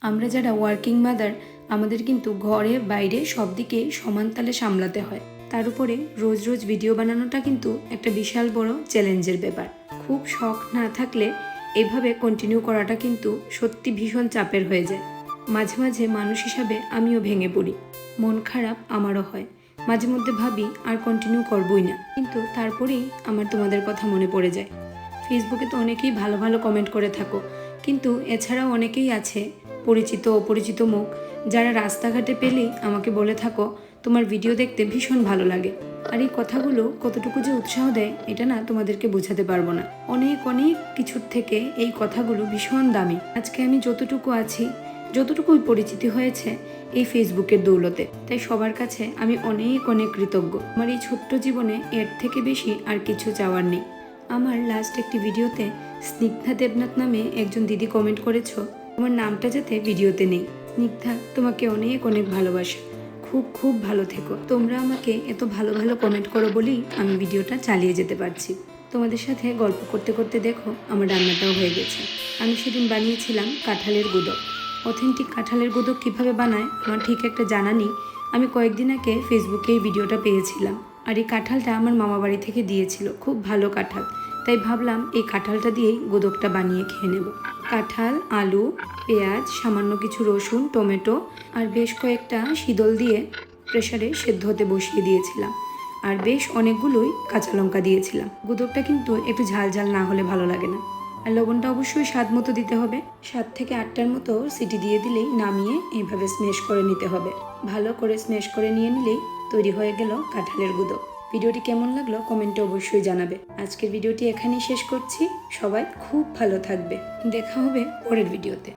আমরা যারা working mother আমাদের কিন্তু ঘরে বাইরে সব দিকে সমান তালে সামলাতে হয়। তার উপরে রোজ রোজ ভিডিও বানানোটা কিন্তু একটা বিশাল বড় চ্যালেঞ্জের ব্যাপার। খুব শখ না থাকলে এভাবে কন্টিনিউ করাটা কিন্তু সত্যি ভীষণ চাপের হয়ে যায়। মাঝে মাঝে মানুষ হিসাবে আমিও ভেঙে পড়ি, মন খারাপ আমারও হয়। মাঝে মধ্যে ভাবি আর কন্টিনিউ করবই না, কিন্তু তারপরেই আমার তোমাদের কথা মনে পড়ে যায়। ফেসবুকে তো অনেকেই ভালো ভালো কমেন্ট করে থাকো, কিন্তু এছাড়াও অনেকেই আছে পরিচিত অপরিচিত মুখ যারা রাস্তাঘাটে পেলেই আমাকে বলে থাকো তোমার ভিডিও দেখতে ভীষণ ভালো লাগে। আর এই কথাগুলো কতটুকু যে উৎসাহ দেয় এটা না তোমাদেরকে বোঝাতে পারবো না। অনেক অনেক কিছুর থেকে এই কথাগুলো ভীষণ দামি। আজকে আমি যতটুকু আছি, যতটুকুই পরিচিতি হয়েছে এই ফেসবুকের দৌলতে, তাই সবার কাছে আমি অনেক অনেক কৃতজ্ঞ। আমার এই ছোট্ট জীবনে এর থেকে বেশি আর কিছু চাওয়ার নেই। আমার লাস্ট একটি ভিডিওতে স্নিগ্ধা দেবনাথ নামে একজন দিদি কমেন্ট করেছো তোমার নামটা যাতে ভিডিওতে নেই। স্নিগ্ধা, তোমাকে অনেক অনেক ভালোবাসা, খুব খুব ভালো থেকো। তোমরা আমাকে এত ভালো ভালো কমেন্ট করো বলেই আমি ভিডিওটা চালিয়ে যেতে পারছি। তোমাদের সাথে গল্প করতে করতে দেখো আমার রান্নাটাও হয়ে গেছে। আমি সেদিন বানিয়েছিলাম কাঁঠালের গুঁদো। অথেন্টিক কাঁঠালের গুঁদো কীভাবে বানায় আমার ঠিক একটা জানা নেই। আমি কয়েকদিন আগে ফেসবুকে এই ভিডিওটা পেয়েছিলাম, আর এই কাঁঠালটা আমার মামা বাড়ি থেকে দিয়েছিল, খুব ভালো কাঁঠাল। তাই ভাবলাম এই কাঁঠালটা দিয়েই গোদকটা বানিয়ে খেয়ে নেব। কাঁঠাল, আলু, পেঁয়াজ, সামান্য কিছু রসুন, টমেটো আর বেশ কয়েকটা শীতল দিয়ে প্রেসারে সেদ্ধ হতে বসিয়ে দিয়েছিলাম, আর বেশ অনেকগুলোই কাঁচা লঙ্কা দিয়েছিলাম। গোদকটা কিন্তু একটু ঝাল ঝাল না হলে ভালো লাগে না। আর লবণটা অবশ্যই স্বাদ মতো দিতে হবে। 7 থেকে 8টার মতো সিটি দিয়ে দিলেই নামিয়ে এইভাবে স্ম্যাশ করে নিতে হবে। ভালো করে স্ম্যাশ করে নিয়ে নিলেই তৈরি হয়ে গেল কাঁঠালের গুঁদো। ভিডিওটি কেমন লাগলো কমেন্টে অবশ্যই জানাবে। আজকের ভিডিওটি এখানেই শেষ করছি। সবাই খুব ভালো থাকবে। দেখা হবে পরের ভিডিওতে।